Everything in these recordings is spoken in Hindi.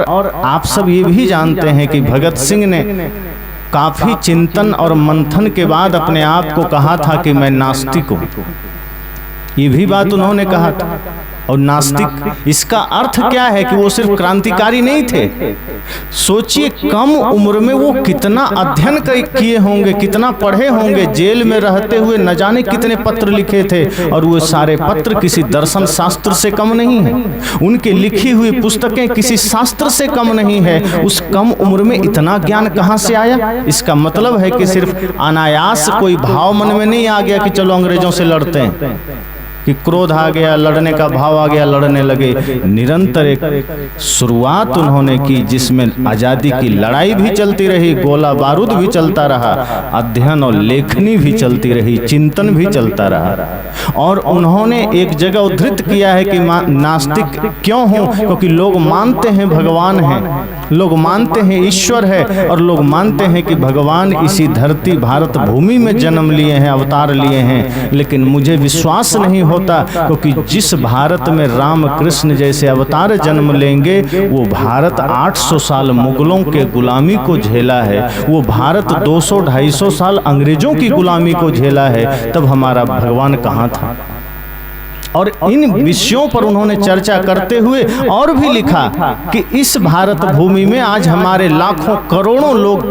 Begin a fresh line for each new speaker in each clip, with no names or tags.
और आप सब ये भी जानते हैं कि भगत सिंह ने काफी चिंतन और मंथन के बाद अपने आप को कहा था कि मैं नास्तिक हूं। ये भी बात उन्होंने कहा था। और नास्तिक इसका अर्थ क्या है कि वो सिर्फ क्रांतिकारी नहीं थे। सोचिए कम उम्र में वो कितना अध्ययन किए होंगे, कितना पढ़े होंगे, जेल में रहते हुए न जाने कितने पत्र लिखे थे, और वो सारे पत्र किसी दर्शन शास्त्र से कम नहीं है। उनके लिखी हुई पुस्तकें किसी शास्त्र से कम नहीं है। उस कम उम्र में इतना ज्ञान कहाँ से आया? इसका मतलब है कि सिर्फ अनायास कोई भाव मन में नहीं आ गया कि चलो अंग्रेजों से लड़ते हैं, कि क्रोध आ गया, लड़ने का भाव आ गया, लड़ने लगे। निरंतर एक शुरुआत उन्होंने की जिसमें आज़ादी की लड़ाई भी चलती रही, गोला बारूद भी चलता रहा, अध्ययन और लेखनी भी चलती रही, चिंतन भी चलता रहा। और उन्होंने एक जगह उद्धृत किया है कि नास्तिक क्यों हूँ? क्योंकि लोग मानते हैं भगवान है, लोग मानते हैं ईश्वर है, और लोग मानते हैं कि भगवान इसी धरती भारत भूमि में जन्म लिए हैं, अवतार लिए हैं। लेकिन मुझे विश्वास नहीं होता, क्योंकि जिस भारत में राम कृष्ण जैसे अवतार जन्म लेंगे, वो भारत 800 साल मुगलों के गुलामी को झेला है, वो भारत 200-250 साल अंग्रेजों की गुलामी को झेला है, तब हमारा भगवान कहाँ था? और इन विषयों पर उन्होंने चर्चा करते हुए और भी लिखा कि इस भारत भूमि में आज हमारे लाखों करोड़ों लोग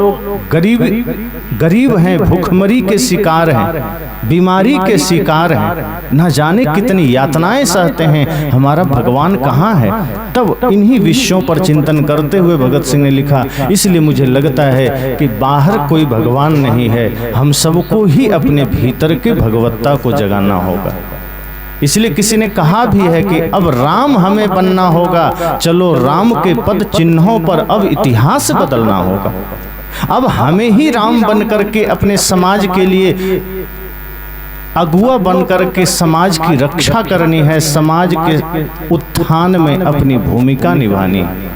गरीब हैं, भूखमरी के शिकार हैं, बीमारी के शिकार हैं, न जाने कितनी यातनाएं सहते हैं, हमारा भगवान कहाँ है? तब इन्हीं विषयों पर चिंतन करते हुए भगत सिंह ने लिखा, इसलिए मुझे लगता है कि बाहर कोई भगवान नहीं है, हम सबको ही अपने भीतर के भगवत्ता को जगाना होगा। इसलिए किसी ने कहा भी है कि अब राम हमें बनना होगा, चलो राम के पद चिन्हों पर अब इतिहास बदलना होगा। अब हमें ही राम बन करके अपने समाज के लिए अगुआ बनकर के समाज की रक्षा करनी है, समाज के उत्थान में अपनी भूमिका निभानी है।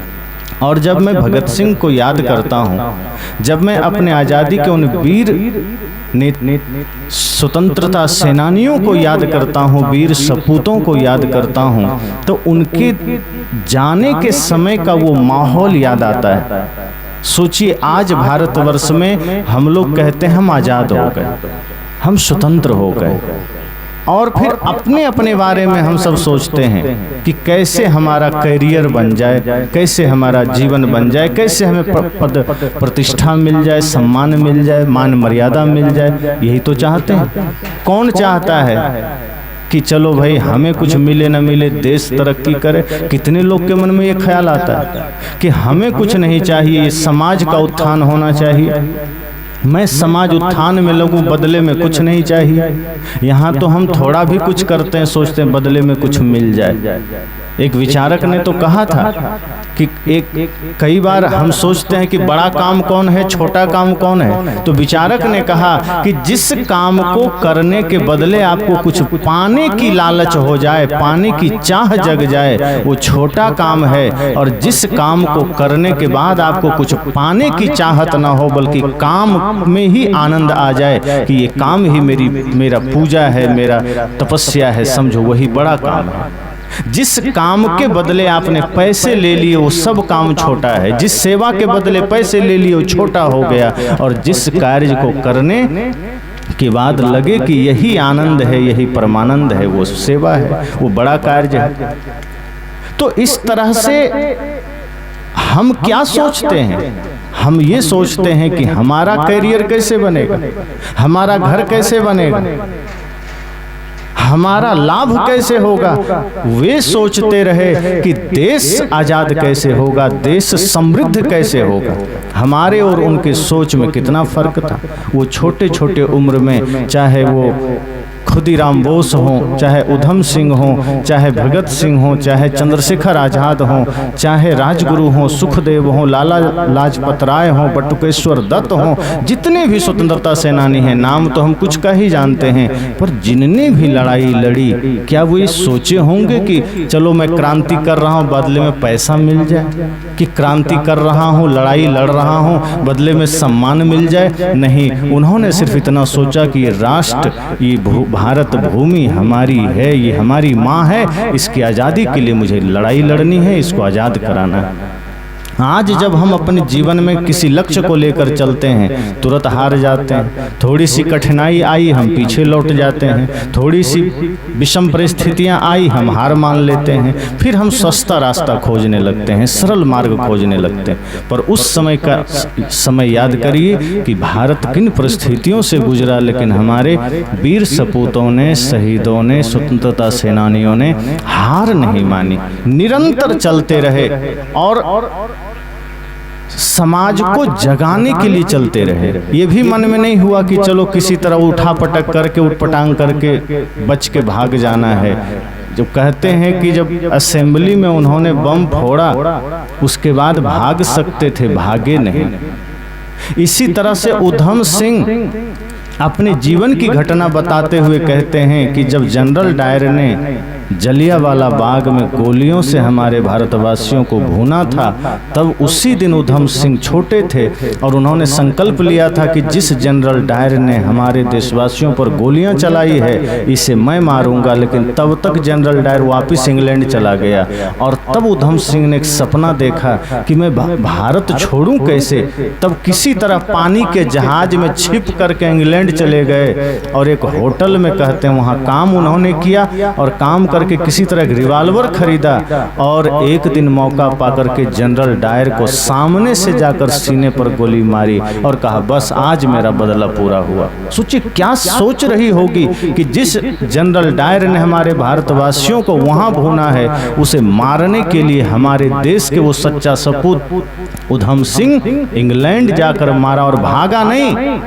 और जब मैं भगत सिंह को याद करता हूँ, जब मैं अपने आज़ादी के उन वीर स्वतंत्रता सेनानियों को याद करता हूँ, वीर सपूतों को याद करता हूँ, तो उनके जाने के समय का वो माहौल याद आता है। सोचिए आज भारतवर्ष में हम लोग कहते हैं हम आज़ाद हो गए, हम स्वतंत्र हो गए, और फिर अपने अपने बारे में हम सब सोचते हैं कि कैसे हमारा करियर बन जाए, कैसे हमारा जीवन बन जाए, कैसे हमें पद प्रतिष्ठा मिल जाए, सम्मान मिल जाए, मान मर्यादा मिल जाए। यही तो चाहते हैं। कौन चाहता है कि चलो भाई हमें कुछ मिले न मिले, देश तरक्की करे? कितने लोग के मन में ये ख्याल आता है कि हमें कुछ नहीं चाहिए, समाज का उत्थान होना चाहिए, मैं समाज उत्थान में लगूं, बदले में कुछ नहीं चाहिए। यहाँ तो हम थोड़ा भी कुछ करते हैं, सोचते हैं बदले में कुछ मिल जाए। एक विचारक ने तो कहा था कि कई बार हम सोचते हैं कि बड़ा काम कौन है, छोटा काम कौन है, तो विचारक ने कहा कि जिस काम को करने के बदले आपको कुछ पाने की लालच हो जाए, पाने की चाह जग जाए, वो छोटा काम है। और जिस काम को करने के बाद आपको कुछ पाने की चाहत ना हो, बल्कि काम में ही आनंद आ जाए कि ये काम ही मेरा पूजा है, मेरा तपस्या है, समझो वही बड़ा काम है। जिस काम के बदले आपने पैसे ले लिए वो सब काम छोटा है, जिस सेवा के बदले पैसे ले लिए वो छोटा हो गया, और जिस कार्य को करने के बाद लगे कि यही आनंद है, यही परमानंद है, वो सेवा है, वो बड़ा कार्य है। तो इस तरह से हम क्या सोचते हैं? हम ये सोचते हैं कि हमारा करियर कैसे बनेगा, हमारा घर कैसे बनेगा, हमारा लाभ कैसे होगा। वे सोचते रहे कि देश आजाद कैसे होगा, देश समृद्ध कैसे होगा। हमारे और उनके सोच में कितना फर्क था। वो छोटे छोटे उम्र में, चाहे वो खुदीराम बोस हों, चाहे उधम सिंह हों, चाहे भगत सिंह हों, चाहे चंद्रशेखर आज़ाद हों, चाहे राजगुरु हों, सुखदेव हों, लाला लाजपत राय हों, बटुकेश्वर दत्त हों, जितने भी स्वतंत्रता सेनानी हैं, नाम तो हम कुछ का ही जानते हैं, पर जिनने भी लड़ाई लड़ी, क्या वो ये सोचे होंगे कि चलो मैं क्रांति कर रहा हूँ, बदले में पैसा मिल जाए, कि क्रांति कर रहा हूँ, लड़ाई लड़ रहा हूँ, बदले में सम्मान मिल जाए? नहीं, उन्होंने सिर्फ इतना सोचा कि ये राष्ट्र, ये भारत भूमि हमारी है, ये हमारी माँ है, इसकी आज़ादी के लिए मुझे लड़ाई लड़नी है, इसको आज़ाद कराना है। आज जब हम अपने जीवन में किसी लक्ष्य को लेकर चलते हैं तुरंत हार जाते हैं, थोड़ी सी कठिनाई आई हम पीछे लौट जाते हैं, थोड़ी सी विषम परिस्थितियां आई हम हार मान लेते हैं, फिर हम सस्ता रास्ता खोजने लगते हैं, सरल मार्ग खोजने लगते हैं। पर उस समय का समय याद करिए कि भारत किन परिस्थितियों से गुजरा, लेकिन हमारे वीर सपूतों ने, शहीदों ने, स्वतंत्रता सेनानियों ने हार नहीं मानी, निरंतर चलते रहे और समाज को जगाने के लिए चलते रहे। ये भी मन में नहीं हुआ कि चलो किसी तरह उठा पटक करके उठपटांग करके बच के भाग जाना है। जो कहते हैं कि जब असेंबली में उन्होंने बम फोड़ा उसके बाद भाग सकते थे, भागे नहीं। इसी तरह से उधम सिंह अपने जीवन की घटना बताते हुए कहते हैं कि जब जनरल डायर ने जलियांवाला बाग में गोलियों से हमारे भारतवासियों को भूना था, तब उसी दिन उधम सिंह छोटे थे और उन्होंने संकल्प लिया था कि जिस जनरल डायर ने हमारे देशवासियों पर गोलियां चलाई है इसे मैं मारूंगा। लेकिन तब तक जनरल डायर वापस इंग्लैंड चला गया और तब उधम सिंह ने एक सपना देखा कि मैं भारत छोड़ूं कैसे। तब किसी तरह पानी के जहाज में छिप करके इंग्लैंड चले गए और एक होटल में कहते हैं वहाँ काम उन्होंने किया और काम करके किसी तरह रिवॉल्वर खरीदा और एक दिन मौका पाकर के जनरल डायर को सामने से जाकर सीने पर गोली मारी और कहा बस आज मेरा बदला पूरा हुआ। सोचिए क्या सोच रही होगी कि जिस जनरल डायर ने हमारे भारतवासियों को वहां भूना है उसे मारने के लिए हमारे देश के वो सच्चा सपूत उधम सिंह इंग्लैंड जाकर मारा और भागा नहीं।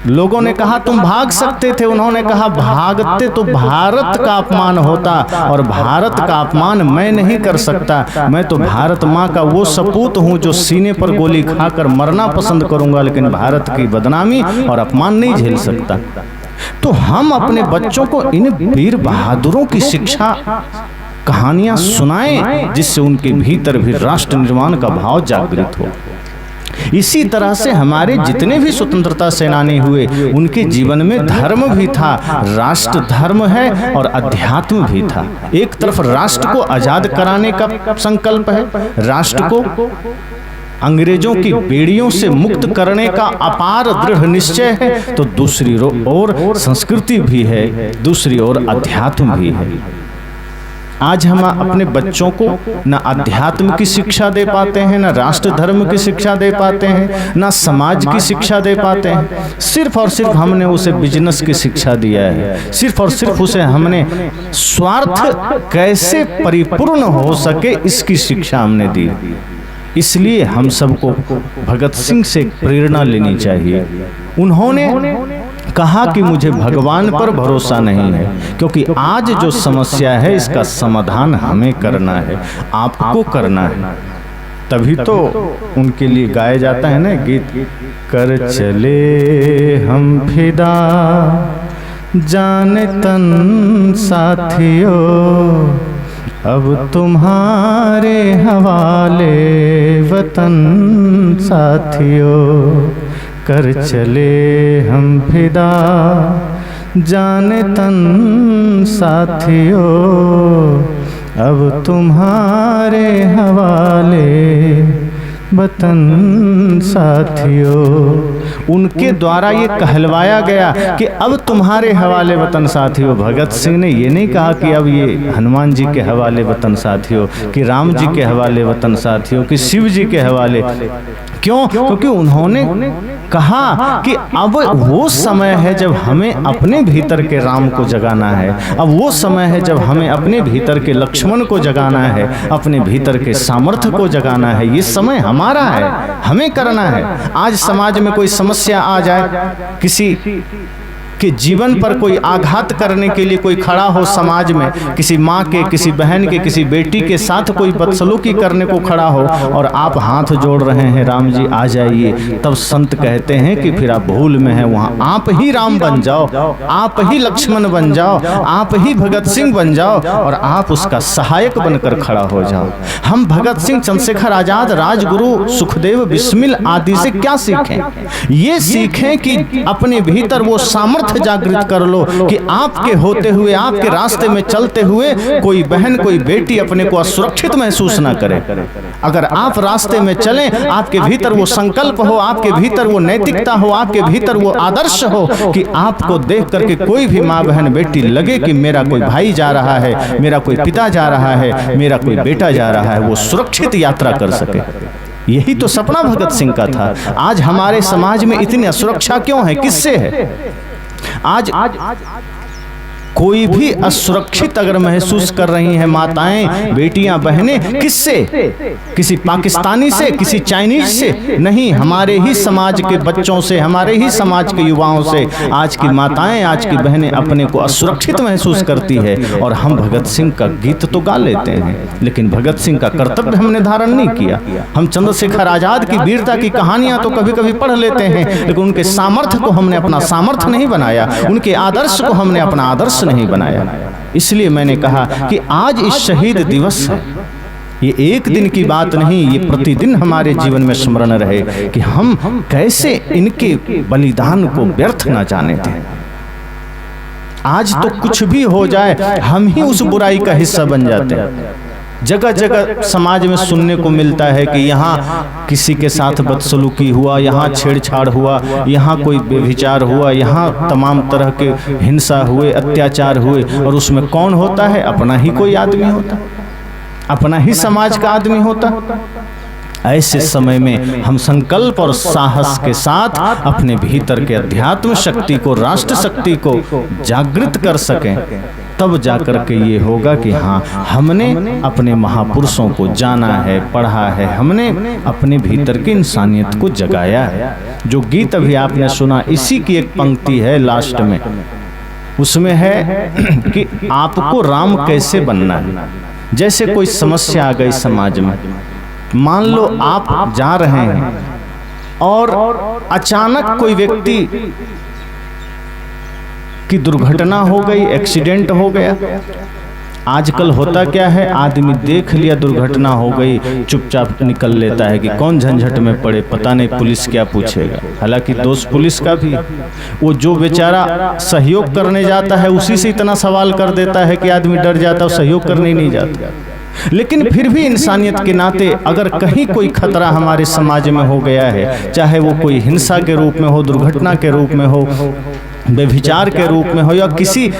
लोगों ने कहा तुम भाग सकते थे, उन्होंने कहा भागते तो भारत का अपमान होता और भारत का अपमान मैं नहीं कर सकता। मैं तो भारत माँ का वो सपूत हूँ जो सीने पर गोली खाकर मरना पसंद करूंगा, लेकिन भारत की बदनामी और अपमान नहीं झेल सकता। तो हम अपने बच्चों को इन वीर बहादुरों की शिक्षा कहानियां सुनाएं जिससे उनके भीतर भी राष्ट्र निर्माण का भाव जागृत हो। इसी तरह से हमारे जितने भी स्वतंत्रता सेनानी हुए उनके जीवन में धर्म भी था, राष्ट्र धर्म है और अध्यात्म भी था। एक तरफ राष्ट्र को आजाद कराने का संकल्प है, राष्ट्र को अंग्रेजों की बेड़ियों से मुक्त करने का अपार दृढ़ निश्चय है, तो दूसरी ओर संस्कृति भी है, दूसरी ओर अध्यात्म भी है। आज हम अपने बच्चों को न अध्यात्म की शिक्षा दे पाते हैं, न राष्ट्र धर्म की शिक्षा दे पाते हैं, न समाज की शिक्षा दे पाते हैं। सिर्फ और सिर्फ हमने उसे बिजनेस की शिक्षा दिया है, सिर्फ और सिर्फ उसे हमने स्वार्थ कैसे परिपूर्ण हो सके इसकी शिक्षा हमने दी। इसलिए हम सबको भगत सिंह से प्रेरणा लेनी चाहिए। उन्होंने कहा कि मुझे भगवान पर भरोसा नहीं है, क्योंकि आज जो समस्या है इसका समाधान हमें करना है, आपको करना है। तभी तो उनके लिए गाया जाता है ना गीत, कर चले हम फिदा जाने तन साथियों, अब तुम्हारे हवाले वतन साथियों। कर चले हम फिदा जाने तन साथियों, अब तुम्हारे हवाले वतन साथियों। उनके द्वारा ये कहलवाया गया कि अब तुम्हारे हवाले वतन साथियों। भगत सिंह ने ये नहीं कहा कि अब ये हनुमान जी के हवाले वतन साथियों, कि राम जी के हवाले वतन साथियों, कि शिव जी के हवाले। क्यों? क्योंकि उन्होंने कहा कि अब वो समय है जब हमें अपने भीतर के राम को जगाना है, अब वो समय है जब हमें अपने भीतर के लक्ष्मण को जगाना है, अपने भीतर के सामर्थ्य को जगाना है। ये समय हमारा है, हमें करना है। आज समाज में कोई समस्या आ जाए, किसी कि जीवन पर कोई आघात करने के लिए कोई खड़ा हो, समाज में किसी माँ के, किसी बहन के, किसी बेटी के साथ कोई बदसलूकी करने को खड़ा हो और आप हाथ जोड़ रहे हैं राम जी आ जाइए, तब संत कहते हैं कि फिर आप भूल में हैं। वहाँ आप ही राम बन जाओ, आप ही लक्ष्मण बन जाओ, आप ही भगत सिंह बन जाओ और आप उसका सहायक बनकर खड़ा हो जाओ। हम भगत सिंह, चंद्रशेखर आजाद, राजगुरु सुखदेव बिस्मिल आदि से क्या सीखें? ये सीखें कि अपने भीतर वो सामर्थ्य सामर्थ्य जागृत कर लो कि आपके होते हुए, आपके रास्ते में चलते हुए कोई बहन, कोई बेटी अपने को असुरक्षित महसूस ना करे। अगर आप रास्ते में चलें, आपके भीतर वो संकल्प हो, आपके भीतर वो नैतिकता हो, आपके भीतर वो आदर्श हो कि आपको देख करके कोई भी माँ बहन बेटी लगे कि मेरा कोई भाई जा रहा है, मेरा कोई पिता जा रहा है, मेरा कोई बेटा जा रहा है, वो सुरक्षित यात्रा कर सके। यही तो सपना भगत सिंह का था। आज हमारे समाज में इतनी असुरक्षा क्यों है? किससे है? आज कोई भी असुरक्षित अगर महसूस कर रही हैं माताएं, बेटियां, बहनें, किससे? किसी पाकिस्तानी से, किसी चाइनीज से नहीं, हमारे ही समाज के बच्चों से, हमारे ही समाज के युवाओं से आज की माताएं, आज की बहनें अपने को असुरक्षित महसूस करती है। और हम भगत सिंह का गीत तो गा लेते हैं, लेकिन भगत सिंह का कर्तव्य हमने धारण नहीं किया। हम चंद्रशेखर आजाद की वीरता की कहानियां तो कभी कभी पढ़ लेते हैं, लेकिन उनके सामर्थ्य को हमने अपना सामर्थ्य नहीं बनाया, उनके आदर्श को हमने अपना आदर्श नहीं बनाया। इसलिए मैंने कहा कि आज इस शहीद दिवस है, ये एक दिन की बात नहीं, ये प्रतिदिन हमारे जीवन में स्मरण रहे कि हम कैसे इनके बलिदान को व्यर्थ ना जाने दें। आज तो कुछ भी हो जाए, हम ही उस बुराई का हिस्सा बन जाते हैं। जगह जगह समाज में सुनने को मिलता है कि यहाँ किसी के साथ बदसलूकी हुआ, यहाँ छेड़छाड़ हुआ, यहाँ कोई व्यभिचार हुआ, यहाँ तमाम तरह के हिंसा हुए, अत्याचार हुए, और उसमें कौन होता है? अपना ही कोई आदमी होता, अपना ही समाज का आदमी होता। ऐसे समय में हम संकल्प और साहस के साथ अपने भीतर के अध्यात्म शक्ति को, राष्ट्र शक्ति को जागृत कर सकें, तब जाकर के ये होगा कि हाँ, हमने अपने महापुरुषों को जाना है, पढ़ा है, हमने अपने भीतर की इंसानियत को जगाया है। जो गीत अभी आपने सुना, इसी की एक पंक्ति है लास्ट में, उसमें है कि आपको राम कैसे बनना है। जैसे कोई समस्या आ गई समाज में, मान लो आप जा रहे हैं और अचानक कोई व्यक्ति की दुर्घटना हो गई, एक्सीडेंट हो गया। आजकल होता क्या है, आदमी देख लिया दुर्घटना हो गई, चुपचाप निकल लेता है कि कौन झंझट में पड़े, पता नहीं पुलिस क्या पूछेगा। हालांकि दोस्त पुलिस का भी, वो जो बेचारा सहयोग करने जाता है उसी से इतना सवाल कर देता है कि आदमी डर जाता है, सहयोग करने ही नहीं जाता। लेकिन फिर भी इंसानियत के नाते अगर कहीं कोई खतरा हमारे समाज में हो गया है, चाहे वो कोई हिंसा के रूप में हो, दुर्घटना के रूप में हो, व्यभिचार के रूप में हो, या किसी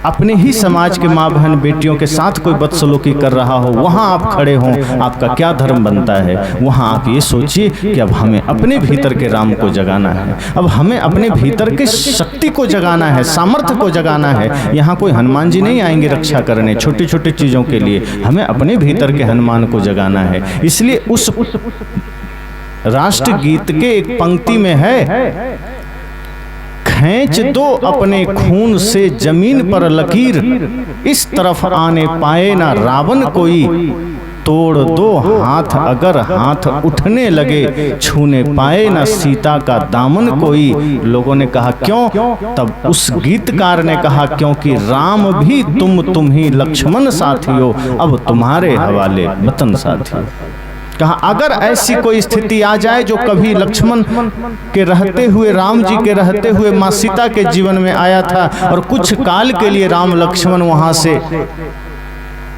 अपने ही समाज के माँ बहन बेटियों के साथ कोई बदसलूकी कर रहा हो, वहाँ आप खड़े हों, आपका क्या धर्म बनता है? वहाँ आप ये सोचिए कि अब हमें अपने भीतर के राम को जगाना है, अब हमें अपने भीतर के शक्ति को जगाना है, सामर्थ्य को जगाना है। यहाँ कोई हनुमान जी नहीं आएंगे रक्षा करने छोटी छोटी चीज़ों के लिए, हमें अपने भीतर के हनुमान को जगाना है। इसलिए उस राष्ट्र गीत के एक पंक्ति में है, खींच दो अपने खून से जमीन पर लकीर, इस तरफ आने पाए ना रावण कोई, तोड़ दो हाथ अगर हाथ उठने लगे, छूने पाए ना सीता का दामन कोई। लोगों ने कहा क्यों? तब उस गीतकार ने कहा क्योंकि राम भी तुम ही लक्ष्मण साथियो, अब तुम्हारे हवाले वतन साथियो। कहा अगर ऐसी कोई स्थिति आ जाए जो कभी लक्ष्मण के रहते हुए, राम जी के रहते हुए माँ सीता के जीवन में आया था, और कुछ काल के लिए राम लक्ष्मण वहां से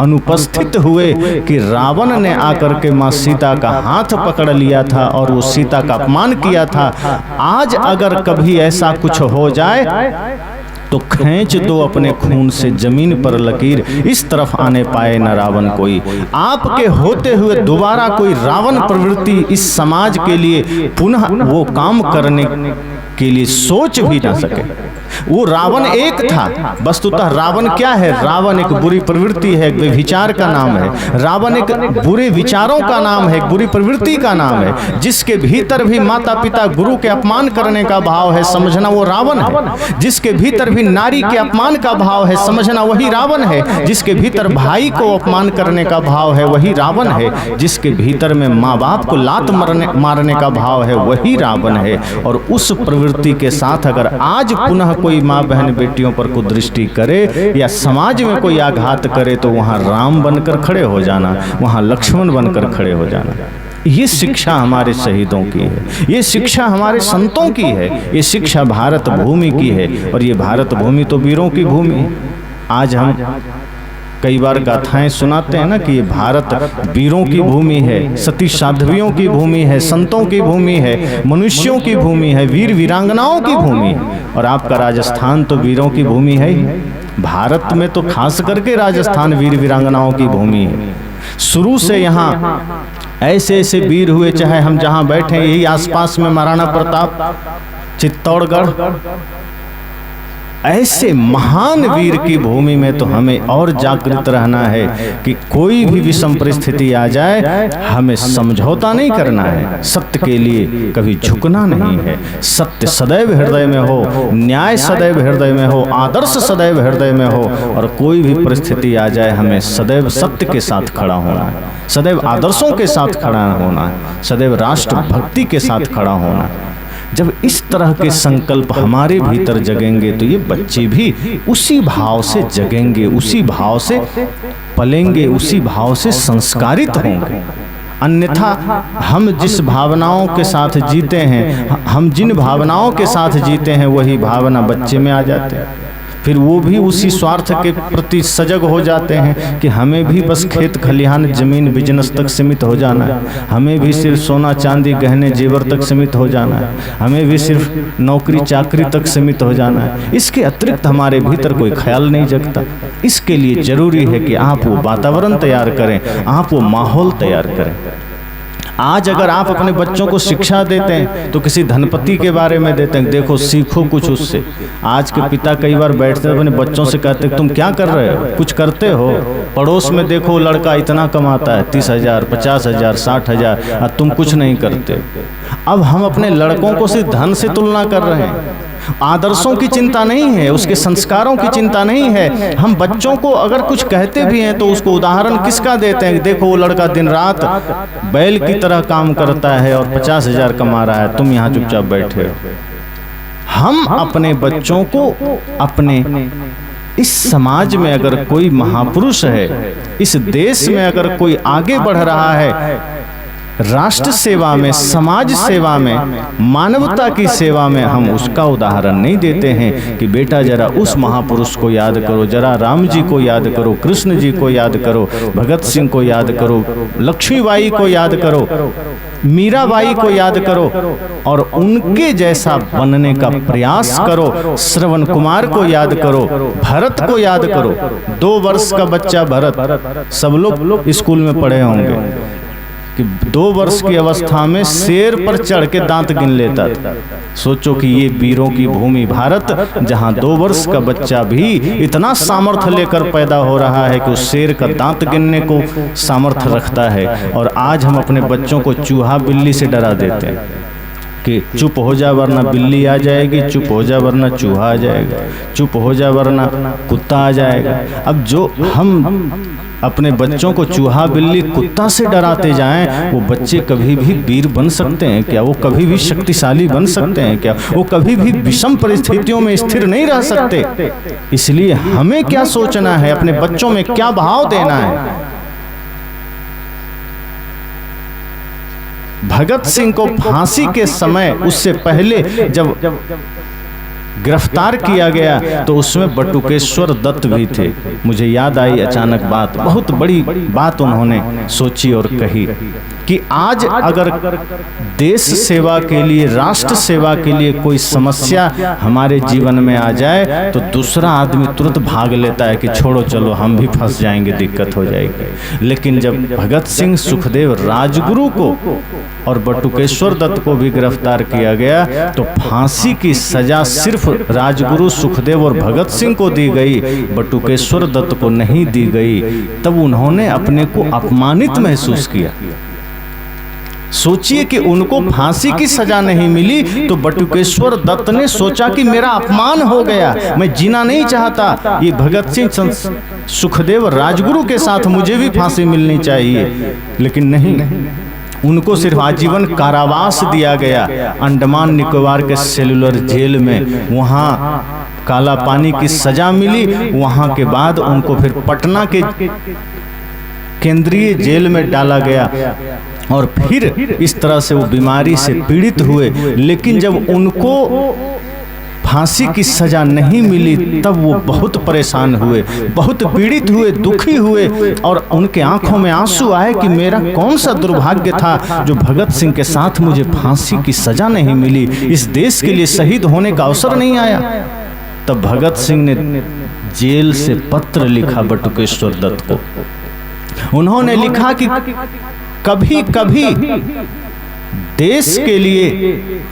अनुपस्थित हुए कि रावण ने आकर के माँ सीता का हाथ पकड़ लिया था और वो सीता का अपमान किया था। आज अगर कभी ऐसा कुछ हो जाए तो खींच दो अपने खून से जमीन पर लकीर, इस तरफ आने पाए न रावण कोई। आपके होते हुए दोबारा कोई रावण प्रवृत्ति इस समाज के लिए पुनः वो काम करने के लिए सोच भी ना सके। वो रावण एक था, वस्तुतः रावण क्या है? रावण एक बुरी प्रवृत्ति है, एक व्यभिचार का नाम है। रावण एक बुरे विचारों का नाम है, एक बुरी प्रवृत्ति का नाम है। जिसके भीतर भी माता पिता गुरु के अपमान करने का भाव है, समझना वो रावण है। जिसके भीतर भी नारी के अपमान का भाव है, समझना वही रावण है। जिसके भीतर भाई को अपमान करने का भाव है, वही रावण है। जिसके भीतर में माँ बाप को लात मारने का भाव है, वही रावण है। और उस प्रवृत्ति के साथ अगर आज पुनः कोई माँ बहन बेटियों पर कुदृष्टि करे या समाज में कोई आघात करे तो वहाँ राम बनकर खड़े हो जाना, वहाँ लक्ष्मण बनकर खड़े हो जाना। ये शिक्षा हमारे शहीदों की है, ये शिक्षा हमारे संतों की है, ये शिक्षा भारत भूमि की है। और ये भारत भूमि तो वीरों की भूमि है। आज हम कई बार गाथाएं सुनाते हैं ना कि ये भारत वीरों की भूमि है, सती साध्वियों की भूमि है, संतों की भूमि है, मनुष्यों की भूमि है, वीर वीरांगनाओं की भूमि है। और आपका राजस्थान तो वीरों की भूमि है ही। भारत में तो खास करके राजस्थान वीर वीरांगनाओं की भूमि है। शुरू से यहाँ ऐसे ऐसे वीर हुए, चाहे हम जहाँ बैठे यही आसपास में महाराणा प्रताप, चित्तौड़गढ़, ऐसे महान वीर की भूमि में तो हमें और जागृत रहना है कि कोई भी विषम परिस्थिति आ जाए हमें समझौता नहीं करना है, सत्य के लिए कभी झुकना नहीं है। सत्य सदैव हृदय में हो, न्याय सदैव हृदय में हो, आदर्श सदैव हृदय में हो, और कोई भी परिस्थिति आ जाए हमें सदैव सत्य के साथ खड़ा होना है, सदैव आदर्शों के साथ खड़ा होना है, सदैव राष्ट्र भक्ति के साथ खड़ा होना है। जब इस तरह के संकल्प हमारे भीतर जगेंगे तो ये बच्चे भी उसी भाव से जगेंगे, उसी भाव से पलेंगे, उसी भाव से संस्कारित होंगे। अन्यथा हम जिस भावनाओं के साथ जीते हैं, हम जिन भावनाओं के साथ जीते हैं वही भावना बच्चे में आ जाते हैं। फिर वो भी उसी स्वार्थ के प्रति सजग हो जाते हैं कि हमें भी बस खेत खलिहान जमीन बिजनेस तक सीमित हो जाना है, हमें भी सिर्फ सोना चांदी गहने जेवर तक सीमित हो जाना है, हमें भी सिर्फ नौकरी चाकरी तक सीमित हो जाना है। इसके अतिरिक्त हमारे भीतर कोई ख्याल नहीं जगता। इसके लिए जरूरी है कि आप वो वातावरण तैयार करें, आप वो माहौल तैयार करें। आज अगर आप अपने बच्चों को शिक्षा देते हैं तो किसी धनपति के बारे में देते हैं, देखो सीखो कुछ उससे। आज के पिता कई बार बैठते हैं अपने बच्चों से कहते हैं तुम क्या कर रहे हो, कुछ करते हो? पड़ोस में देखो लड़का इतना कमाता है, 30,000 50,000 60,000, और तुम कुछ नहीं करते। अब हम अपने लड़कों को सिर्फ धन से तुलना कर रहे हैं, आदर्शों की चिंता नहीं है, उसके संस्कारों की चिंता नहीं है। हम बच्चों को अगर कुछ कहते भी हैं तो उसको उदाहरण किसका देते हैं? देखो वो लड़का दिन रात बैल की तरह काम करता है और 50,000 कमा रहा है, तुम यहाँ चुपचाप बैठे हो। हम अपने बच्चों को अपने इस समाज में अगर कोई महापुरुष है, इस देश में अगर कोई आगे बढ़ रहा है राष्ट्र सेवा में, समाज सेवा में, मानवता की सेवा में, हम उसका उदाहरण नहीं देते हैं कि बेटा जरा उस महापुरुष को याद करो, जरा राम जी को याद करो, कृष्ण जी को याद करो, भगत सिंह को याद करो, लक्ष्मीबाई को याद करो, मीराबाई को याद करो और उनके जैसा बनने का प्रयास करो। श्रवण कुमार को याद करो, भरत को याद करो। 2 वर्ष का बच्चा भरत, सब लोग स्कूल में पढ़े होंगे कि 2 वर्ष की अवस्था में शेर पर चढ़ के दांत गिन लेता था। सोचो कि ये वीरों की भूमि भारत, जहां 2 वर्ष का बच्चा भी इतना सामर्थ्य लेकर पैदा हो रहा है कि उस शेर का दांत गिनने को सामर्थ्य रखता है। और आज हम अपने बच्चों को चूहा बिल्ली से डरा देते हैं कि चुप हो जा वरना बिल्ली आ जाएगी, चुप हो जा वरना चूहा आ जाएगा, चुप हो जा वरना कुत्ता आ जाएगा। अब जो हम अपने बच्चों को चूहा बिल्ली कुत्ता से डराते जाएं, वो बच्चे कभी भी वीर बन सकते हैं क्या? वो कभी भी शक्तिशाली बन सकते हैं क्या? वो कभी भी विषम परिस्थितियों में स्थिर नहीं रह सकते। इसलिए हमें क्या सोचना है, अपने बच्चों में क्या भाव देना है। भगत सिंह को फांसी के समय, उससे पहले जब गिरफ्तार किया गया तो उसमें बटुकेश्वर दत्त भी थे। मुझे याद आई अचानक बात, बहुत बड़ी बात उन्होंने सोची और कही कि आज अगर देश सेवा के लिए, राष्ट्र सेवा के लिए कोई समस्या हमारे जीवन में आ जाए तो दूसरा आदमी तुरंत भाग लेता है कि छोड़ो चलो हम भी फंस जाएंगे, दिक्कत हो जाएगी। लेकिन जब भगत सिंह, सुखदेव, राजगुरु को और बटुकेश्वर दत्त को भी गिरफ्तार किया गया तो फांसी की सजा सिर्फ राजगुरु, सुखदेव और भगत सिंह को दी गई, बटुकेश्वर दत्त को नहीं दी गई। तब उन्होंने अपने को अपमानित महसूस किया। सोचिए कि उनको फांसी की सजा नहीं मिली तो बटुकेश्वर दत्त ने सोचा कि मेरा अपमान हो गया, मैं जीना नहीं चाहता, ये भगत सिंह, सुखदेव, राजगुरु के साथ मुझे भी फांसी मिलनी चाहिए। लेकिन नहीं, उनको सिर्फ आजीवन कारावास दिया गया अंडमान निकोबार के सेलुलर जेल में। वहाँ काला पानी की सजा मिली। वहाँ के बाद उनको फिर पटना के केंद्रीय जेल में डाला गया और फिर इस तरह से वो बीमारी से पीड़ित हुए। लेकिन जब उनको फांसी की सजा नहीं मिली तब वो बहुत परेशान हुए, बहुत पीड़ित हुए, दुखी हुए और उनके आंखों में आंसू आए कि मेरा कौन सा दुर्भाग्य था जो भगत सिंह के साथ मुझे फांसी की सजा नहीं मिली, इस देश के लिए शहीद होने का अवसर नहीं आया। तब भगत सिंह ने जेल से पत्र लिखा बटुकेश्वर दत्त को। उन्होंने लिखा कि कभी कभी देश के लिए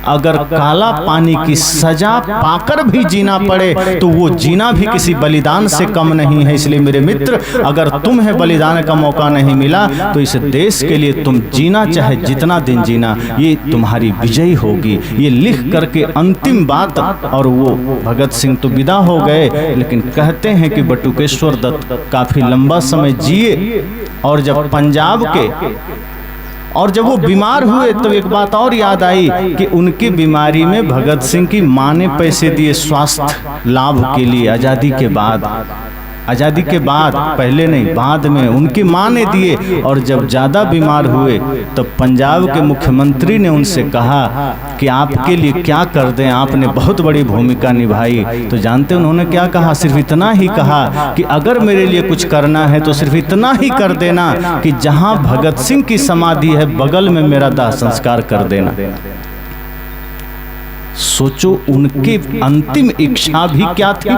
अगर काला पानी की सजा पाकर भी जीना पड़े तो वो जीना भी किसी बलिदान से कम नहीं है। इसलिए मेरे मित्र, अगर तुम्हें बलिदान का मौका नहीं मिला तो इस देश के लिए तुम जीना, चाहे जितना दिन जीना, ये तुम्हारी विजय होगी। ये लिख करके अंतिम बात, और वो भगत सिंह तो विदा हो गए, लेकिन कहते हैं कि बटुकेश्वर दत्त काफी लंबा समय जिए। और जब पंजाब के और जब वो बीमार हुए तो एक बात और याद आई कि उनकी बीमारी में भगत सिंह की मां ने पैसे दिए स्वास्थ्य लाभ के लिए। आज़ादी के बाद, पहले नहीं, बाद में उनकी मां ने दिए। और जब ज़्यादा बीमार हुए तो पंजाब के मुख्यमंत्री ने उनसे कहा कि आपके लिए क्या कर दें, आपने बहुत बड़ी भूमिका निभाई। तो जानते उन्होंने क्या कहा? सिर्फ इतना ही कहा कि अगर मेरे लिए कुछ करना है तो सिर्फ इतना ही कर देना कि जहां भगत सिंह की समाधि है बगल में मेरा दाह संस्कार कर देना। सोचो उनकी अंतिम इच्छा भी क्या थी।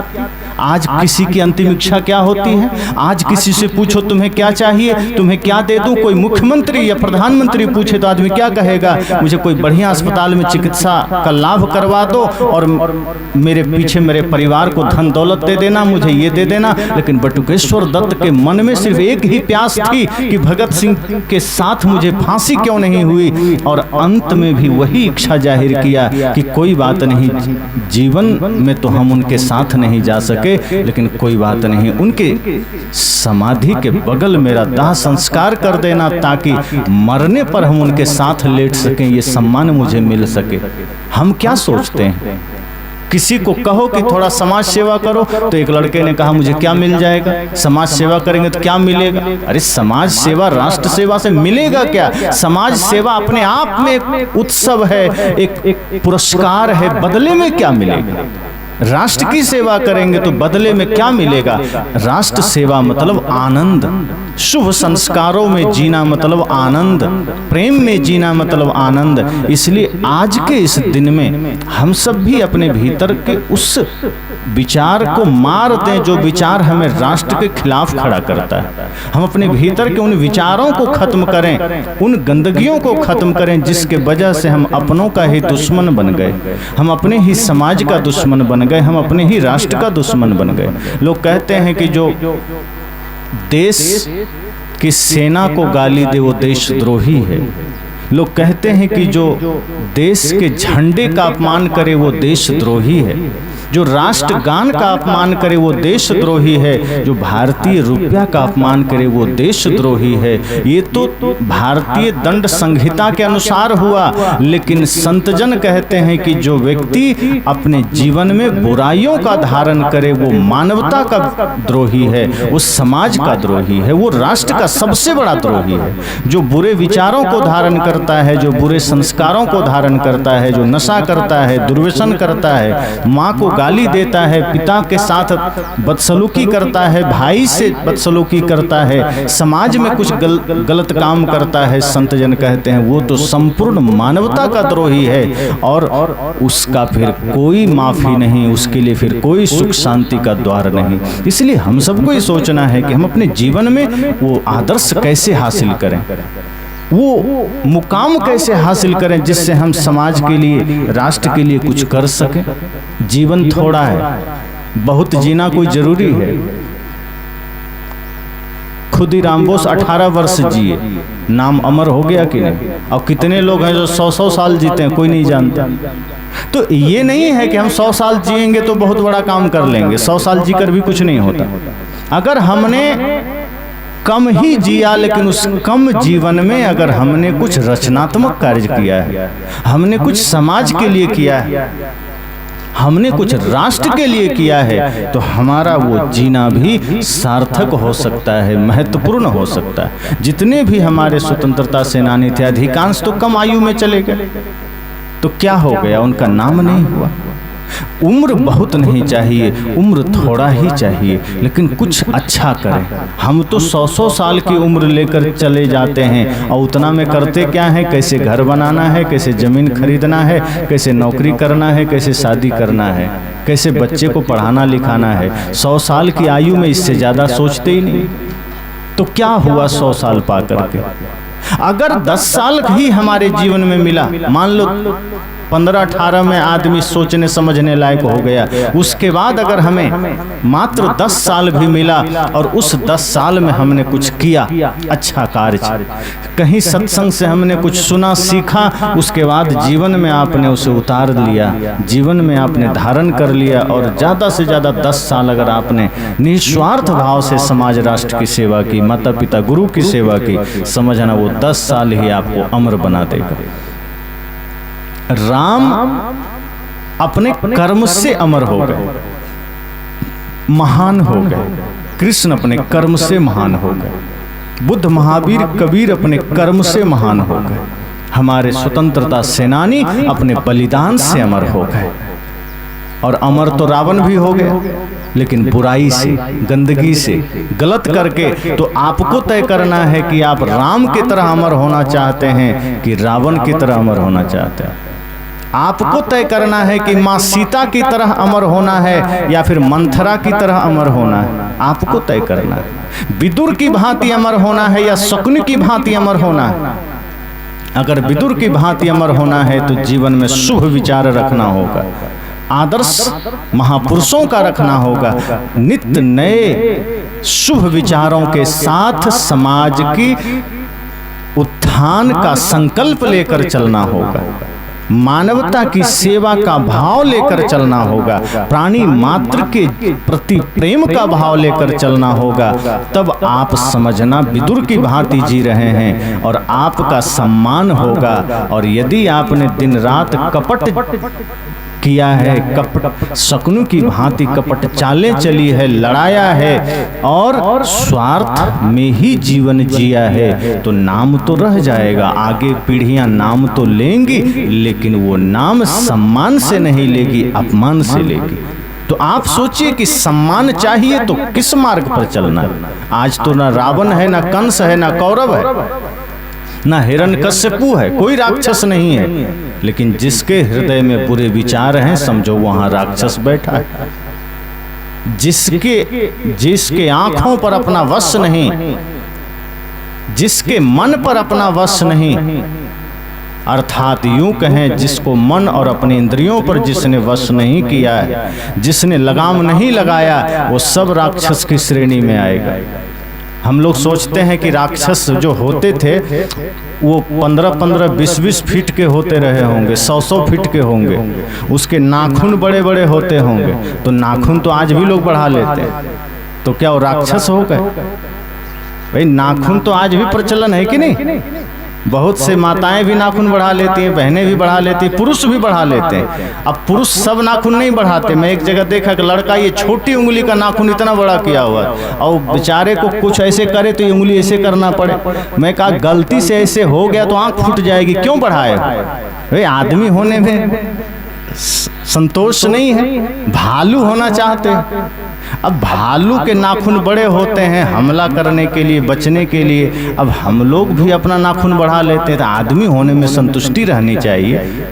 आज किसी की अंतिम इच्छा क्या होती है? आज किसी से पूछो तुम्हें क्या चाहिए, तुम्हें क्या दे दूं, कोई मुख्यमंत्री या प्रधानमंत्री पूछे तो आदमी क्या कहेगा? मुझे कोई बढ़िया अस्पताल में चिकित्सा का लाभ करवा दो और मेरे पीछे मेरे परिवार को धन दौलत दे देना, मुझे ये दे देना। लेकिन बटुकेश्वर दत्त के मन में सिर्फ एक ही प्यास थी कि भगत सिंह के साथ मुझे फांसी क्यों नहीं हुई। और अंत में भी वही इच्छा जाहिर किया कि कोई बात नहीं, जीवन में तो हम उनके साथ नहीं जा सके, लेकिन कोई बात नहीं, उनके समाधि के बगल मेरा दाह संस्कार कर देना ताकि मरने पर हम उनके साथ लेट सकें, ये सम्मान मुझे मिल सके। हम क्या सोचते हैं? किसी को कहो कि थोड़ा समाज सेवा करो तो एक लड़के ने कहा मुझे क्या मिल जाएगा, समाज सेवा करेंगे तो क्या मिलेगा? अरे समाज सेवा राष्ट्र सेवा से मिलेगा क्या? समाज सेवा अपने आप में एक उत्सव है, एक पुरस्कार है, बदले में क्या मिलेगा? राष्ट्र की सेवा करेंगे तो बदले में क्या मिलेगा? राष्ट्र सेवा मतलब आनंद, शुभ संस्कारों में जीना मतलब आनंद, प्रेम में जीना मतलब आनंद। इसलिए आज के इस दिन में हम सब भी अपने भीतर के उस विचार को मार दें जो विचार हमें राष्ट्र के खिलाफ खड़ा करता है। हम अपने भीतर के उन विचारों को खत्म करें, उन गंदगियों को खत्म करें जिसके वजह से हम अपनों का ही दुश्मन बन गए, हम अपने ही समाज का दुश्मन बन गए, हम अपने ही राष्ट्र का दुश्मन बन गए। लोग कहते हैं कि जो देश की सेना को गाली दे वो देशद्रोही है। लोग कहते हैं कि जो देश के झंडे का अपमान करे वो देशद्रोही है, जो राष्ट्रगान का अपमान करे वो देशद्रोही है, जो भारतीय रुपया का अपमान करे वो देशद्रोही है। ये तो भारतीय दंड संहिता के अनुसार हुआ, लेकिन संतजन कहते हैं कि जो व्यक्ति अपने जीवन में बुराइयों का धारण करे वो मानवता का द्रोही है, वो समाज का द्रोही है, वो राष्ट्र का सबसे बड़ा द्रोही है। जो बुरे विचारों को धारण करता है, जो बुरे संस्कारों को धारण करता है, जो नशा करता है, दुर्व्यसन करता है, माँ को गाली देता है, पिता के साथ बदसलूकी करता है, भाई से बदसलूकी करता है, समाज में कुछ गलत काम करता है, संतजन कहते हैं वो तो संपूर्ण मानवता का द्रोही है और उसका फिर कोई माफी नहीं, उसके लिए फिर कोई सुख शांति का द्वार नहीं। इसलिए हम सबको ये सोचना है कि हम अपने जीवन में वो आदर्श कैसे हासिल करें, वो मुकाम कैसे हासिल करें जिससे हम समाज के लिए, राष्ट्र के लिए कुछ कर सकें। जीवन थोड़ा है, बहुत जीना कोई जरूरी है। खुद ही रामबोस 18 वर्ष जिए, नाम अमर हो गया कि नहीं? और कितने लोग हैं जो 100-100 साल जीते हैं, कोई नहीं जानता। तो ये नहीं है कि हम 100 साल जिएंगे तो बहुत बड़ा काम कर लेंगे, 100 साल जीकर भी कुछ नहीं होता। अगर हमने कम ही जिया लेकिन उस कम जीवन में अगर हमने कुछ रचनात्मक कार्य किया है, हमने कुछ समाज के लिए किया है, हमने कुछ राष्ट्र के लिए किया है तो हमारा वो जीना भी सार्थक हो सकता है, महत्वपूर्ण हो सकता है। जितने भी हमारे स्वतंत्रता सेनानी थे अधिकांश तो कम आयु में चले गए, तो क्या हो गया, उनका नाम नहीं हुआ। उम्र बहुत नहीं चाहिए, उम्र थोड़ा ही चाहिए, लेकिन कुछ अच्छा करें। हम तो 100-100 साल की उम्र लेकर चले जाते हैं और उतना में करते क्या है, कैसे घर बनाना है, कैसे ज़मीन खरीदना है, कैसे नौकरी करना है, कैसे शादी करना है, कैसे बच्चे को पढ़ाना लिखाना है। 100 साल की आयु में इससे ज़्यादा सोचते ही नहीं। तो क्या हुआ 100 साल पा करके? अगर 10 साल ही हमारे जीवन में मिला, मान लो 15-18 में आदमी सोचने समझने लायक हो गया, उसके बाद अगर हमें मात्र 10 साल भी मिला और उस 10 साल में हमने कुछ किया, अच्छा कार्य, कहीं सत्संग से हमने कुछ सुना सीखा, उसके बाद जीवन में आपने उसे उतार लिया, जीवन में आपने धारण कर लिया, और ज़्यादा से ज़्यादा 10 साल अगर आपने निस्वार्थ भाव से समाज राष्ट्र की सेवा की, माता पिता गुरु की सेवा की, समझना वो 10 साल ही आपको अमर बना देगा। राम अपने कर्म से अमर हो गए, महान हो गए। कृष्ण अपने कर्म से महान हो गए। बुद्ध, महावीर, कबीर अपने कर्म से महान हो गए। हमारे स्वतंत्रता सेनानी अपने बलिदान से अमर हो गए। और अमर तो रावण भी हो गया, लेकिन बुराई से, गंदगी से, गलत करके। तो आपको तय करना है कि आप राम की तरह अमर होना चाहते हैं कि रावण की तरह अमर होना चाहते हैं। आपको तय करना है कि माँ सीता की तरह अमर होना है या फिर मंथरा की तरह अमर होना है। आपको तय करना है। विदुर की भांति अमर होना है या शकुनि की भांति अमर होना है। अगर विदुर की भांति अमर होना है तो जीवन में शुभ विचार रखना होगा, आदर्श महापुरुषों का रखना होगा, नित्य नए शुभ विचारों के साथ समाज की उत्थान का संकल्प लेकर चलना होगा, मानवता की सेवा का भाव लेकर चलना होगा, प्राणी मात्र के प्रति प्रेम का भाव लेकर चलना होगा। तब आप समझना विदुर की भांति जी रहे हैं और आपका सम्मान होगा। और यदि आपने दिन रात कपट किया है, कपट शकुन की भांति कपट चालें चली है, लड़ाया है और स्वार्थ में ही जीवन जिया है, तो नाम तो रह जाएगा, आगे पीढ़ियां नाम तो लेंगी, लेकिन वो नाम सम्मान से नहीं लेगी, अपमान से लेगी। तो आप सोचिए कि सम्मान चाहिए तो किस मार्ग पर चलना है। आज तो ना रावण है, ना कंस है, ना कौरव है, ना हिरण्यकश्यपु है, कोई राक्षस नहीं है, लेकिन जिसके हृदय में बुरे विचार हैं समझो वहां राक्षस बैठा है। जिसके आंखों पर अपना वश नहीं, जिसके मन पर अपना वश नहीं, अर्थात यूं कहें जिसको मन और अपने इंद्रियों पर जिसने वश नहीं किया है, जिसने लगाम नहीं लगाया, वो सब राक्षस की श्रेणी में आएगा। हम लोग सोचते हैं कि राक्षस जो होते थे वो 15-15, 20-20 फीट के होते रहे होंगे, 100-100 फीट के होंगे, उसके नाखून बड़े बड़े होते होंगे। तो नाखून तो आज भी लोग बढ़ा लेते हैं, तो क्या वो राक्षस हो गए? भाई नाखून तो आज भी प्रचलन है कि नहीं? बहुत से माताएं भी नाखून बढ़ा लेती हैं, बहनें भी बढ़ा लेती हैं, पुरुष भी बढ़ा लेते हैं। अब पुरुष सब नाखून नहीं बढ़ाते। मैं एक जगह देखा कि लड़का ये छोटी उंगली का नाखून इतना बड़ा किया हुआ और बेचारे को कुछ ऐसे करे तो ये उंगली ऐसे करना पड़े। मैं कहा गलती से ऐसे हो गया तो आंख फूट जाएगी, क्यों बढ़ाए? भाई आदमी होने में संतोष नहीं है, भालू होना चाहते हैं। अब भालू के नाखून बड़े होते हैं हमला करने के लिए, बचने के लिए। अब हम लोग भी अपना नाखून बढ़ा लेते हैं। तो आदमी होने में संतुष्टि रहनी चाहिए,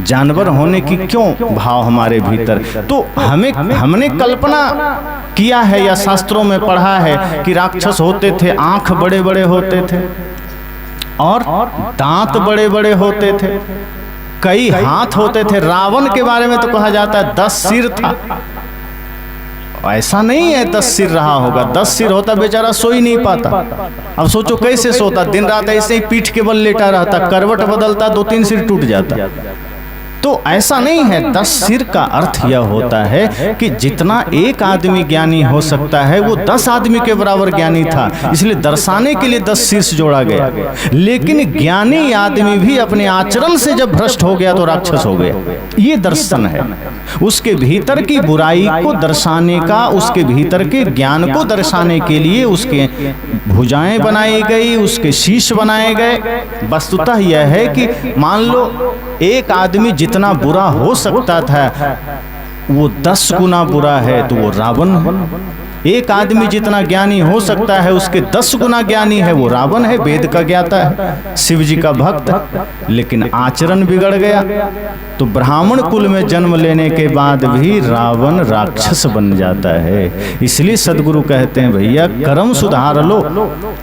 जानवर होने की क्यों भाव हमारे भीतर? तो हमने कल्पना किया है या शास्त्रों में पढ़ा है कि राक्षस होते थे, आंख बड़े बड़े होते थे और दांत बड़े बड़े होते थे, कई हाथ होते थे। रावण के बारे में तो कहा जाता है 10 सिर था। ऐसा नहीं है 10 सिर रहा होगा, 10 सिर होता बेचारा सो ही नहीं पाता। अब सोचो कैसे सोता, दिन रात ऐसे ही पीठ के बल लेटा रहता, करवट बदलता 2-3 सिर टूट जाता। तो ऐसा नहीं है। 10 सिर का अर्थ यह होता है कि जितना एक आदमी ज्ञानी हो सकता है वो 10 आदमी के बराबर ज्ञानी था, इसलिए दर्शाने के लिए 10 शीर्ष जोड़ा गया। लेकिन ज्ञानी आदमी भी अपने आचरण से जब भ्रष्ट हो गया तो राक्षस हो गया। ये दर्शन है। उसके भीतर की बुराई को दर्शाने का, उसके भीतर के ज्ञान को दर्शाने के लिए उसके भुजाएं बनाई गई, उसके शीश बनाए गए। वस्तुतः यह है कि मान लो एक आदमी जितना बुरा हो सकता था वो 10 गुना बुरा है तो वो रावण है। एक आदमी जितना ज्ञानी हो सकता है उसके 10 गुना ज्ञानी है, वो रावण है, वेद का ज्ञाता है, शिव जी का भक्त। लेकिन आचरण बिगड़ गया तो ब्राह्मण कुल में जन्म लेने के बाद भी रावण राक्षस बन जाता है। इसलिए सदगुरु कहते हैं भैया कर्म सुधार लो।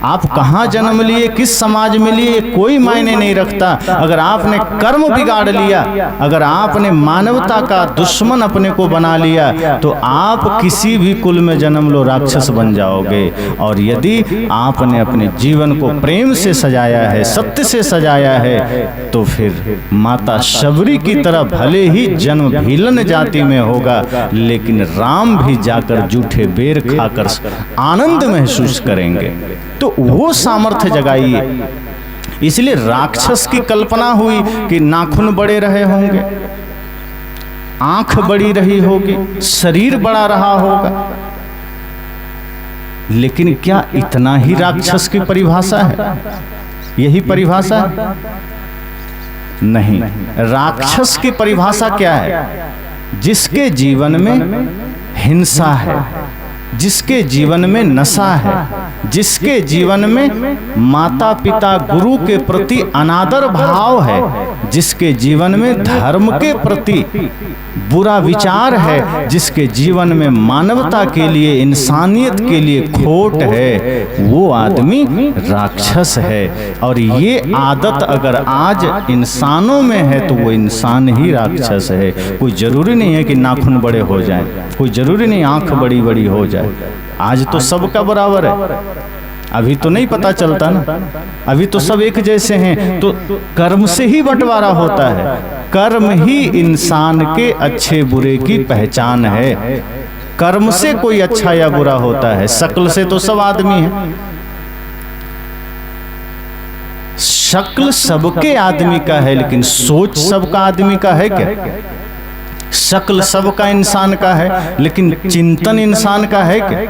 आप कहाँ जन्म लिए, किस समाज में लिए, कोई मायने नहीं रखता। अगर आपने कर्म बिगाड़ लिया, अगर आपने मानवता का दुश्मन अपने को बना लिया तो आप किसी भी कुल में जन्म लो राक्षस बन जाओगे। और यदि आपने अपने जीवन को प्रेम से सजाया है, सत्य से सजाया है, तो फिर माता शबरी की तरह भले ही जन्म भीलन जाति में होगा लेकिन राम भी जाकर जूठे बेर खाकर आनंद महसूस करेंगे। तो वो सामर्थ्य जगाइए। इसलिए राक्षस की कल्पना हुई कि नाखून बड़े रहे होंगे, आंख बड़ी रही होगी, शरीर बड़ा रहा होगा। लेकिन क्या इतना ही राक्षस की परिभाषा है? यही परिभाषा है? नहीं। राक्षस की परिभाषा क्या है? जिसके जीवन में हिंसा है, जिसके जीवन में नशा है, जिसके जीवन में माता पिता गुरु के प्रति अनादर भाव है, जिसके जीवन में धर्म के प्रति बुरा विचार है, जिसके जीवन में मानवता के लिए, इंसानियत के लिए खोट है, वो आदमी राक्षस है। और ये आदत अगर आज इंसानों में है तो वो इंसान ही राक्षस है। कोई जरूरी नहीं है कि नाखून बड़े हो जाएं, कोई जरूरी नहीं आंख बड़ी बड़ी हो जाए। आज तो सबका बराबर है, अभी तो नहीं पता चलता ना, अभी तो सब एक जैसे हैं। तो कर्म से ही बंटवारा होता है, कर्म ही इंसान के अच्छे बुरे की पहचान है। कर्म से कोई अच्छा या बुरा होता है, शक्ल से तो सब आदमी है। शक्ल सबके आदमी का है लेकिन सोच सबका आदमी का है क्या? शक्ल सबका इंसान का है लेकिन चिंतन इंसान का है क्या?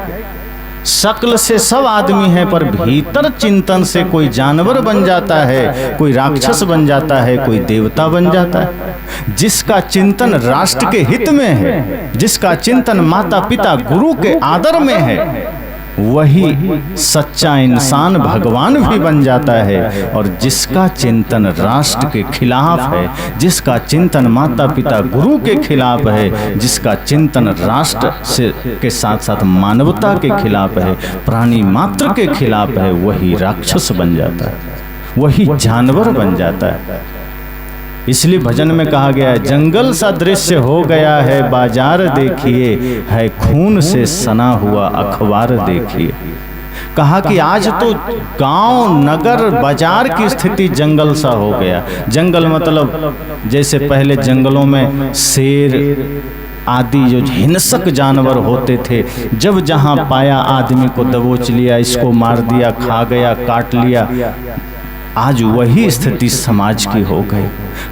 शक्ल से सब आदमी है पर भीतर चिंतन से कोई जानवर बन जाता है, कोई राक्षस बन जाता है, कोई देवता बन जाता है। जिसका चिंतन राष्ट्र के हित में है, जिसका चिंतन माता पिता गुरु के आदर में है, वही सच्चा इंसान भगवान भी बन जाता है। और जिसका चिंतन राष्ट्र के खिलाफ है, जिसका चिंतन माता पिता गुरु के खिलाफ है, जिसका चिंतन राष्ट्र से के साथ साथ मानवता के खिलाफ है, प्राणी मात्र के खिलाफ है, वही राक्षस बन जाता है, वही जानवर बन जाता है। इसलिए भजन में कहा गया है, जंगल सा दृश्य हो गया है बाजार देखिए, है खून से सना हुआ अखबार देखिए। कहा कि आज तो गांव नगर बाजार की स्थिति जंगल सा हो गया। जंगल मतलब जैसे पहले जंगलों में शेर आदि जो हिंसक जानवर होते थे, जब जहां पाया आदमी को दबोच लिया, इसको मार दिया, खा गया, काट लिया। आज वही स्थिति समाज की हो गई।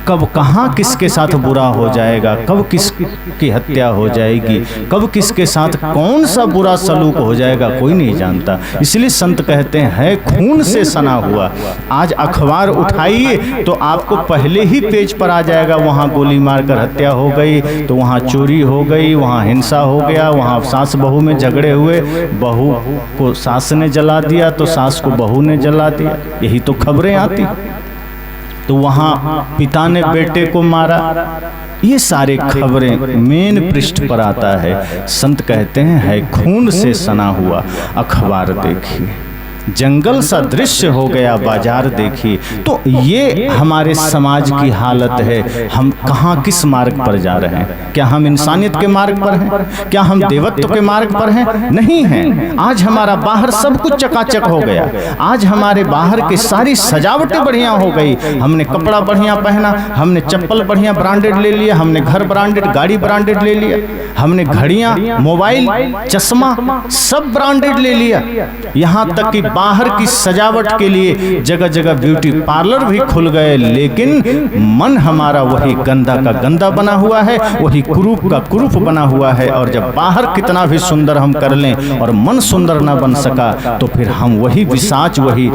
कब कहाँ किसके साथ बुरा हो जाएगा, कब किसकी हत्या हो जाएगी, कब किसके साथ कौन सा बुरा सलूक हो जाएगा, कोई नहीं जानता। इसलिए संत कहते हैं, है खून से सना हुआ। आज अखबार उठाइए तो आपको पहले ही पेज पर आ जाएगा, वहाँ गोली मारकर हत्या हो गई, तो वहाँ चोरी हो गई, वहाँ हिंसा हो गया, वहाँ सास बहू में झगड़े हुए, बहू को सास ने जला दिया तो सास को बहू ने जला दिया, यही तो खबरें आती। तो वहाँ पिता ने बेटे को मारा, ये सारे खबरें मेन पृष्ठ पर आता है। संत कहते हैं, है खून से सना हुआ अखबार देखिए। जंगल सा दृश्य हो गया बाजार देखिए। तो ये हमारे समाज की हालत है। हम कहाँ किस मार्ग पर जा रहे हैं? क्या हम इंसानियत के मार्ग पर हैं? क्या हम देवत्व के मार्ग पर हैं? नहीं हैं। आज हमारा बाहर सब कुछ चकाचक हो गया। आज हमारे बाहर की सारी सजावटें बढ़िया हो गई। हमने कपड़ा बढ़िया पहना, हमने चप्पल बढ़िया ब्रांडेड ले लिया, हमने घर ब्रांडेड, गाड़ी ब्रांडेड ले लिया, हमने घड़ियां, मोबाइल, चश्मा सब ब्रांडेड ले लिया। यहाँ तक कि बाहर की सजावट के लिए जगह जगह ब्यूटी पार्लर भी खुल गए, लेकिन मन हमारा वही गंदा का गंदा बना हुआ है, वही कुरूप का कुरूप बना हुआ है। और जब बाहर कितना भी सुंदर हम कर लें और मन सुंदर न बन सका, तो फिर हम वही पिशाच, वही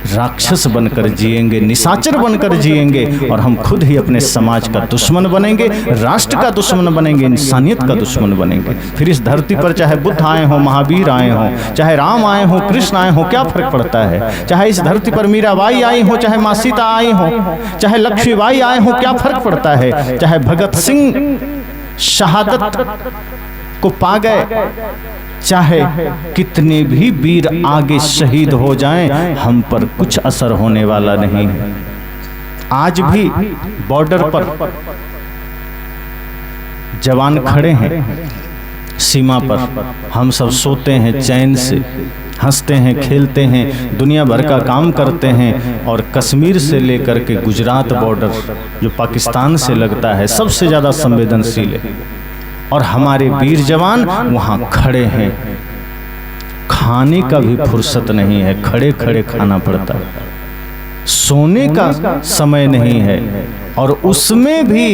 राक्षस बनकर जिएंगे, निशाचर बनकर जिएंगे, और हम खुद ही अपने समाज का दुश्मन बनेंगे, राष्ट्र का दुश्मन बनेंगे, इंसानियत का दुश्मन बनेंगे। फिर इस धरती पर चाहे बुद्ध आए हों, महावीर आए हों, चाहे राम आए हों, कृष्ण आए हों, क्या फर्क पड़ता है? चाहे इस धरती पर मीराबाई आई हो, चाहे माँ सीता आई हो, चाहे लक्ष्मीबाई आए हों, क्या फर्क पड़ता है? चाहे भगत सिंह शहादत को पा गए, चाहे कितने भी वीर आगे शहीद हो जाएं, हम पर कुछ असर होने वाला नहीं है। आज भी बॉर्डर पर जवान खड़े हैं, सीमा पर हम सब सोते हैं चैन से, हंसते हैं, खेलते हैं, दुनिया भर का काम करते हैं। और कश्मीर से लेकर के गुजरात बॉर्डर जो पाकिस्तान से लगता है, सबसे ज़्यादा संवेदनशील है, और हमारे वीर जवान वहाँ खड़े हैं। खाने का भी फुर्सत नहीं है, खड़े खड़े खाना पड़ता है, सोने का समय नहीं है, और उसमें भी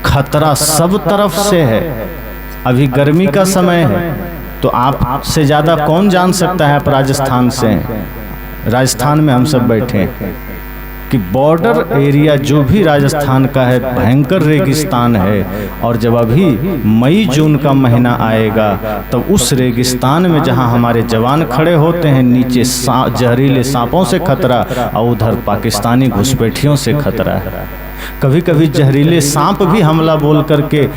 खतरा सब तरफ से है। अभी गर्मी का समय है, तो आपसे ज़्यादा कौन जान सकता है? आप राजस्थान से हैं, राजस्थान में हम सब बैठे हैं कि बॉर्डर एरिया जो भी राजस्थान का है भयंकर रेगिस्तान है। और जब अभी मई जून का महीना आएगा, तो उस रेगिस्तान में जहां हमारे जवान खड़े होते हैं, नीचे जहरीले सांपों से खतरा, और उधर पाकिस्तानी घुसपैठियों से खतरा है। कभी कभी जहरीले सांप भी हमला बोल करके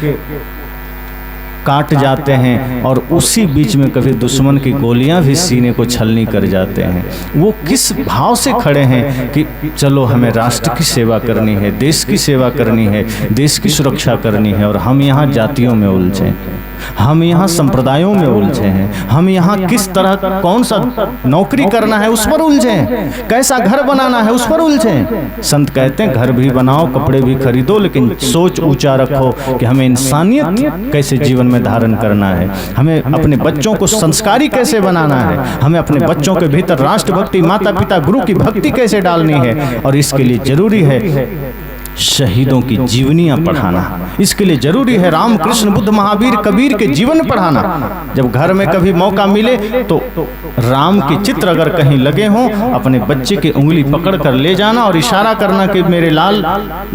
काट जाते हैं, और उसी बीच में कभी दुश्मन की गोलियां भी सीने को छलनी कर जाते हैं। वो किस भाव से खड़े हैं कि चलो हमें राष्ट्र की सेवा करनी है, देश की सेवा करनी है, देश की सुरक्षा करनी है, और हम यहाँ जातियों में उलझे हैं, हम यहाँ संप्रदायों में उलझे हैं, हम यहाँ किस तरह कौन सा नौकरी करना है उस पर उलझे हैं, कैसा घर बनाना है उस पर उलझे हैं। संत कहते हैं घर भी बनाओ, कपड़े भी खरीदो, लेकिन सोच ऊंचा रखो कि हमें इंसानियत कैसे जीवन में धारण करना है, हमें अपने बच्चों को संस्कारी कैसे बनाना है, हमें अपने बच्चों के भीतर राष्ट्रभक्ति, माता पिता गुरु की भक्ति कैसे डालनी है। और इसके लिए जरूरी है शहीदों की जीवनियां पढ़ाना, इसके लिए जरूरी है राम कृष्ण बुद्ध महावीर कबीर के जीवन पढ़ाना। जब घर में कभी मौका मिले तो राम के चित्र अगर कहीं लगे हों, अपने बच्चे की उंगली पकड़ कर ले जाना और इशारा करना कि मेरे लाल,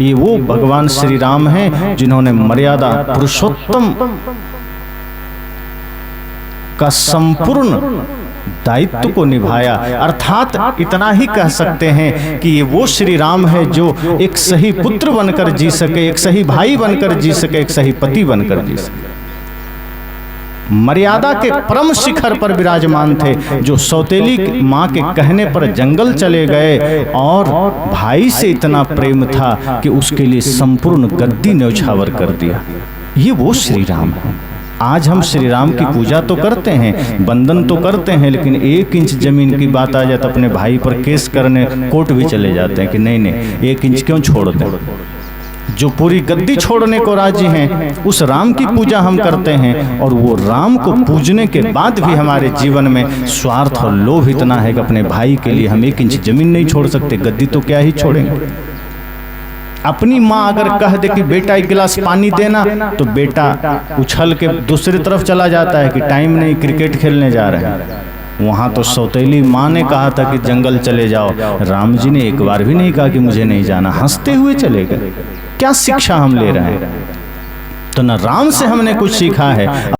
ये वो भगवान श्री राम हैं जिन्होंने मर्यादा पुरुषोत्तम का संपूर्ण दायित्व को निभाया। अर्थात इतना ही कह सकते हैं कि ये वो श्री राम है जो एक सही पुत्र बनकर जी सके, एक सही भाई बनकर जी सके, एक सही पति बनकर जी सके। मर्यादा के परम शिखर पर विराजमान थे, जो सौतेली माँ के कहने पर जंगल चले गए, और भाई से इतना प्रेम था कि उसके लिए संपूर्ण गद्दी न्यौछावर कर दिया। ये वो श्री राम है। आज हम श्री राम की पूजा तो करते हैं, वंदन तो करते हैं, लेकिन 1 इंच जमीन की बात आ जाए तो अपने भाई पर केस करने कोर्ट भी चले जाते हैं कि नहीं नहीं 1 इंच क्यों छोड़ दें। जो पूरी गद्दी छोड़ने को राजी हैं, उस राम की पूजा हम करते हैं, और वो राम को पूजने के बाद भी हमारे जीवन में स्वार्थ और लोभ इतना है कि अपने भाई के लिए हम 1 इंच जमीन नहीं छोड़ सकते, गद्दी तो क्या ही छोड़ेंगे। अपनी माँ अगर कह दे कि बेटा 1 गिलास पानी देना, तो बेटा उछल के दूसरी तरफ चला जाता है कि टाइम नहीं, क्रिकेट खेलने जा रहे हैं। वहाँ तो सौतेली माँ ने कहा था कि जंगल चले जाओ, राम जी ने एक बार भी नहीं कहा कि मुझे नहीं जाना, हंसते हुए चले गए। क्या शिक्षा हम ले रहे हैं? तो न राम से हमने कुछ सीखा है।